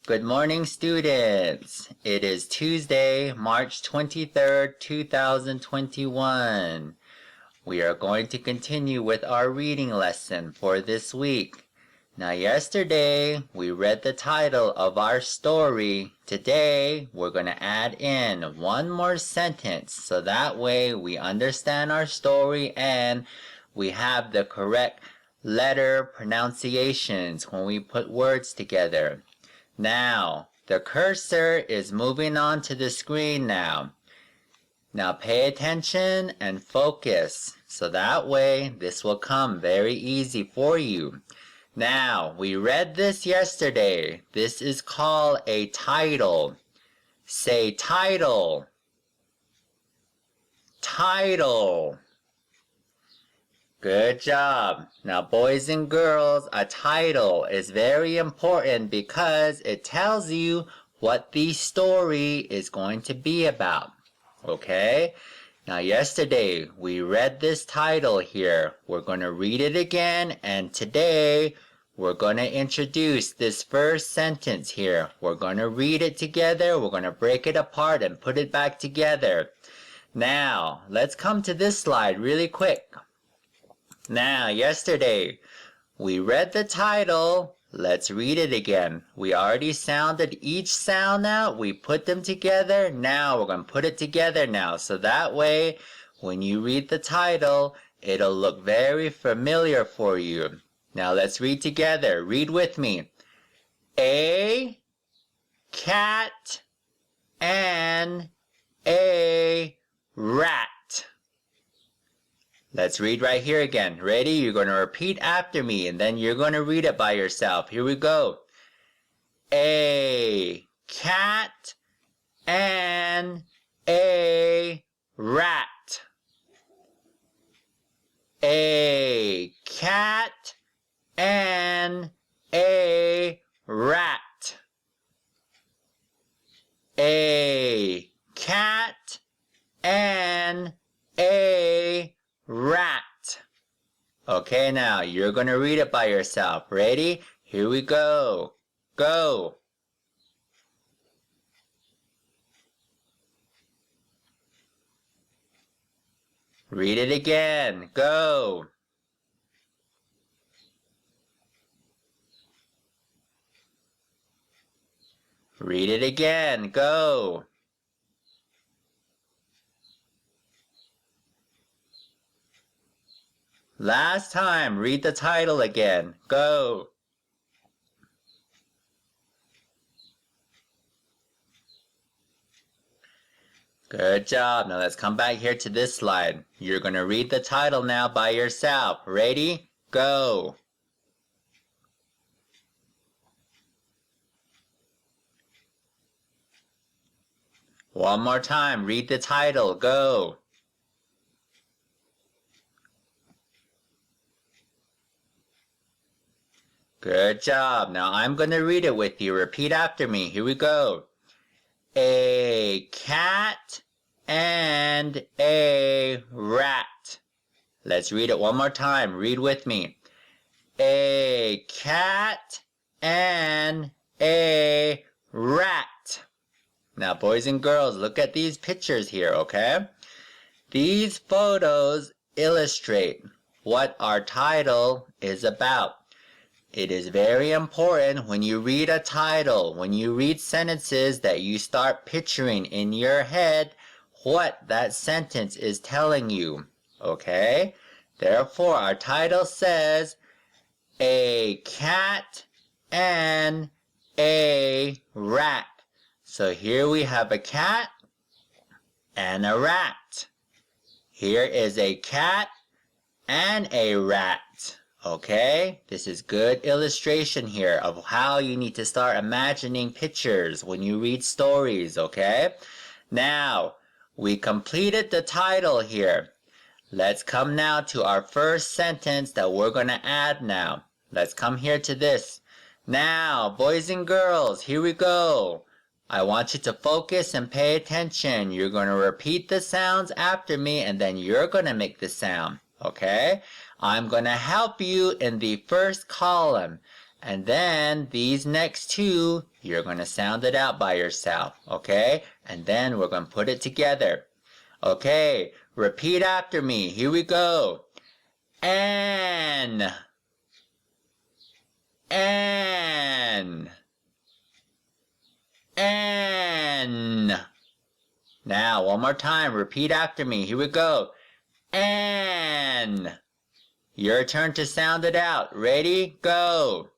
Good morning, students. It is Tuesday, March 23rd, 2021. We are going to continue with our reading lesson for this week. Now, yesterday, we read the title of our story. Today, we're going to add in one more sentence so that way we understand our story and we have the correct letter pronunciations when we put words together. Now, the cursor is moving on to the screen now. Now pay attention and focus, so that way this will come very easy for you. Now, we read this yesterday. This is called a title. Say title. Title. Good job. Now, boys and girls, a title is very important because it tells you what the story is going to be about. Okay? Now, yesterday, we read this title here. We're going to read it again, and today, we're going to introduce this first sentence here. We're going to read it together. We're going to break it apart and put it back together. Now, let's come to this slide really quick. Now, yesterday, we read the title. Let's read it again. We already sounded each sound out. We put them together. Now, we're going to put it together now. So that way, when you read the title, it'll look very familiar for you. Now, let's read together. Read with me. A cat and a rat. Let's read right here again. Ready? You're going to repeat after me, and then you're going to read it by yourself. Here we go. A cat and a rat. A cat and a rat. A cat and a rat. Okay, now you're going to read it by yourself. Ready? Here we go. Go. Read it again. Go. Read it again. Go. Last time, read the title again. Go. Good job. Now let's come back here to this slide. You're going to read the title now by yourself. Ready? Go. One more time. Read the title. Go. Good job. Now I'm going to read it with you. Repeat after me. Here we go. A cat and a rat. Let's read it one more time. Read with me. A cat and a rat. Now, boys and girls, look at these pictures here, okay? These photos illustrate what our title is about. It is very important when you read a title, when you read sentences, that you start picturing in your head what that sentence is telling you, okay? Therefore, our title says, a cat and a rat. So here we have a cat and a rat. Here is a cat and a rat. Okay, this is good illustration here of how you need to start imagining pictures when you read stories, okay? Now, we completed the title here. Let's come now to our first sentence that we're going to add now. Let's come here to this. Now, boys and girls, here we go. I want you to focus and pay attention. You're going to repeat the sounds after me, and then you're going to make the sound, okay? I'm going to help you in the first column. And then these next two, you're going to sound it out by yourself, okay? And then we're going to put it together. Okay, repeat after me. Here we go. An. An. An. Now, one more time. Repeat after me. Here we go. An. Your turn to sound it out. Ready? Go.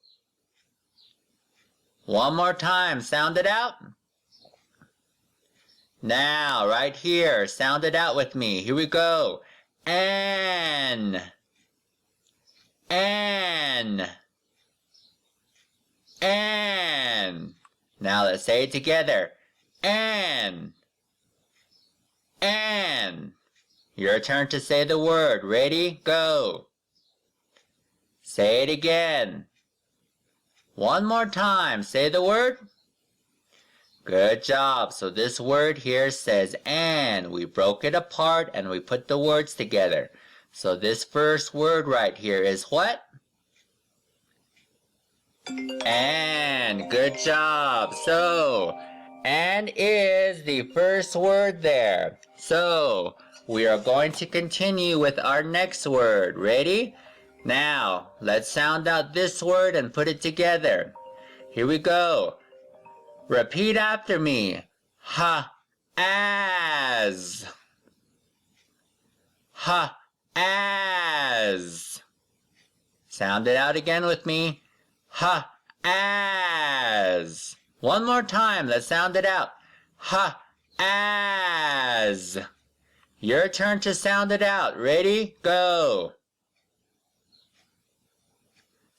One more time. Sound it out. Now, right here. Sound it out with me. Here we go. An. An. An. Now let's say it together. An. An. Your turn to say the word. Ready? Go. Say it again. One more time. Say the word. Good job. So this word here says and. We broke it apart and we put the words together. So this first word right here is what? And. Good job. So, and is the first word there. So, we are going to continue with our next word. Ready? Now, let's sound out this word and put it together. Here we go. Repeat after me. Ha, as. Ha, as. Sound it out again with me. Ha, as. One more time. Let's sound it out. Ha, as. Your turn to sound it out. Ready? Go.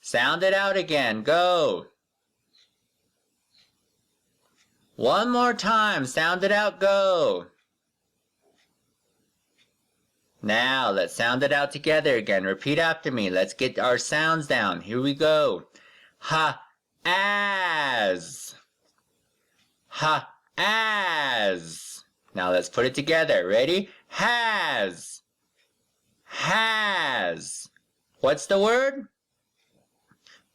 Sound it out again. Go. One more time. Sound it out. Go. Now, let's sound it out together again. Repeat after me. Let's get our sounds down. Here we go. Ha, as. Ha, as. Now let's put it together. Ready? Has. Has. What's the word?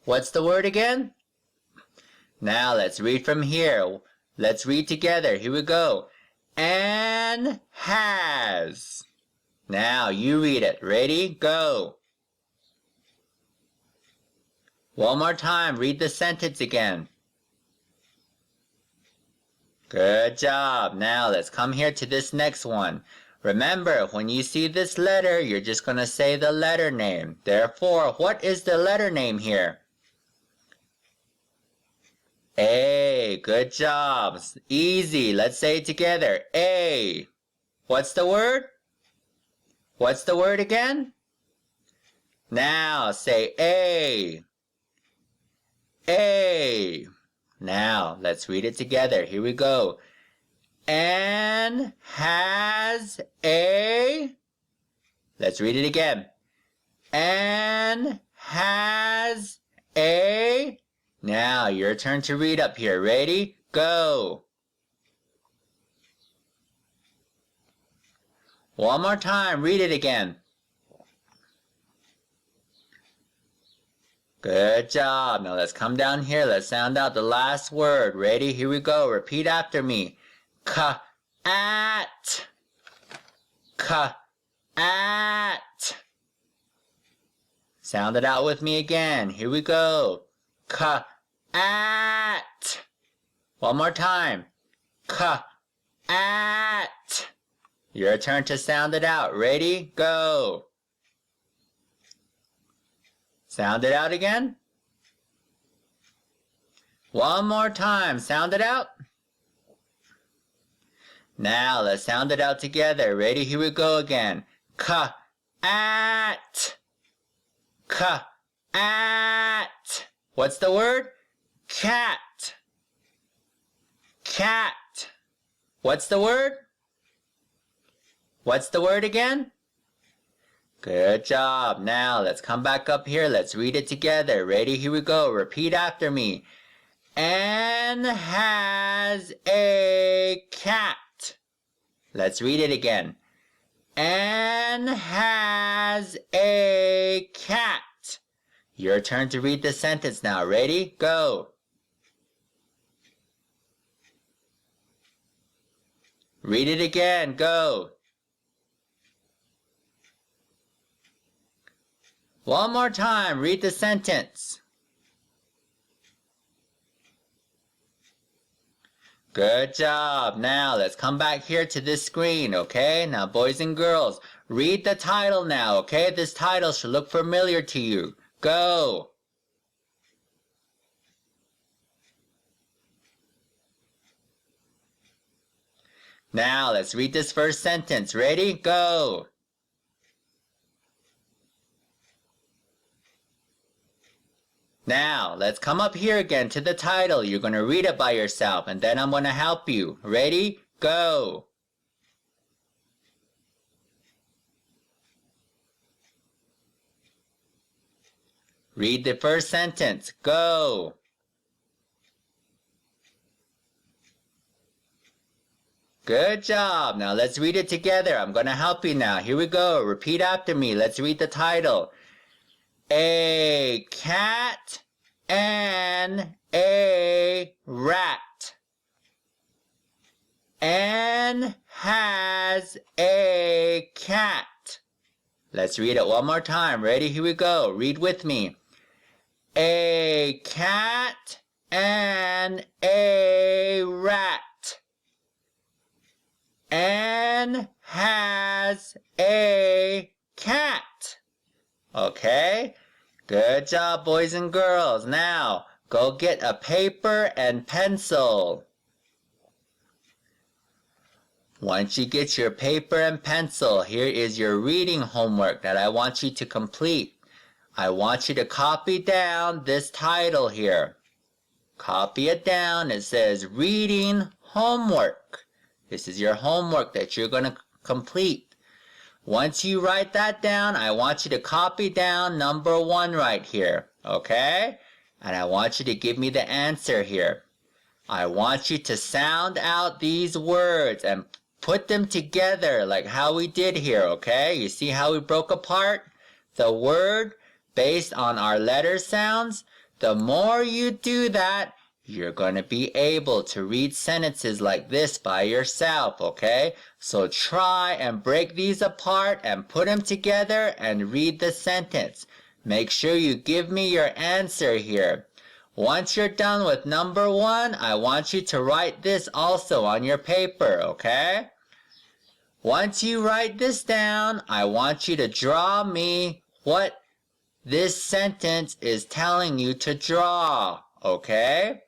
What's the word again? Now let's read from here. Let's read together. Here we go. And has. Now you read it. Ready? Go. One more time. Read the sentence again. Good job. Now let's come here to this next one. Remember, when you see this letter, you're just going to say the letter name. Therefore, what is the letter name here? A. Good job. Easy. Let's say it together. A. What's the word? What's the word again? Now say A. A. Now let's read it together. Here we go. And has a. Let's read it again. And has a. Now your turn to read up here. Ready? Go. One more time. Read it again. Good job. Now let's come down here. Let's sound out the last word. Ready? Here we go. Repeat after me. Ka-at. Ka-at. Sound it out with me again. Here we go. Ka-at. One more time. Ka-at. Your turn to sound it out. Ready? Go. Sound it out again. One more time. Sound it out. Now let's sound it out together. Ready? Here we go again. Ka-at. Ka-at. What's the word? Cat. Cat. What's the word? What's the word again? Good job. Now let's come back up here. Let's read it together. Ready? Here we go. Repeat after me. Anne has a cat. Let's read it again. Anne has a cat. Your turn to read the sentence now. Ready? Go. Read it again. Go. One more time. Read the sentence. Good job. Now let's come back here to this screen, okay? Now boys and girls, read the title now, okay? This title should look familiar to you. Go. Now let's read this first sentence. Ready? Go. Now, let's come up here again to the title. You're going to read it by yourself, and then I'm going to help you. Ready? Go. Read the first sentence. Go. Good job. Now let's read it together. I'm going to help you now. Here we go. Repeat after me. Let's read the title. A cat and a rat. Anne has a cat. Let's read it one more time. Ready? Here we go. Read with me. A cat and a rat. Anne has a cat. Okay? Good job, boys and girls. Now, go get a paper and pencil. Once you get your paper and pencil, here is your reading homework that I want you to complete. I want you to copy down this title here. Copy it down. It says reading homework. This is your homework that you're going to complete. Once you write that down, I want you to copy down number 1 right here, okay? And I want you to give me the answer here. I want you to sound out these words and put them together like how we did here, okay? You see how we broke apart the word based on our letter sounds? The more you do that, you're going to be able to read sentences like this by yourself, okay? So try and break these apart and put them together and read the sentence. Make sure you give me your answer here. Once you're done with number 1, I want you to write this also on your paper, okay? Once you write this down, I want you to draw me what this sentence is telling you to draw, okay?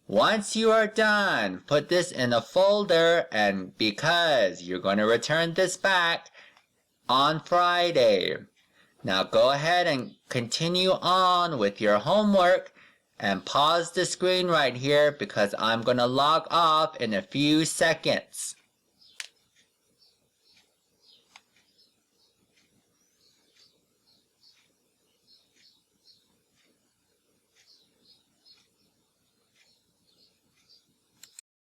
Once you are done, put this in a folder, and because you're going to return this back on Friday. Now go ahead and continue on with your homework and pause the screen right here because I'm going to log off in a few seconds.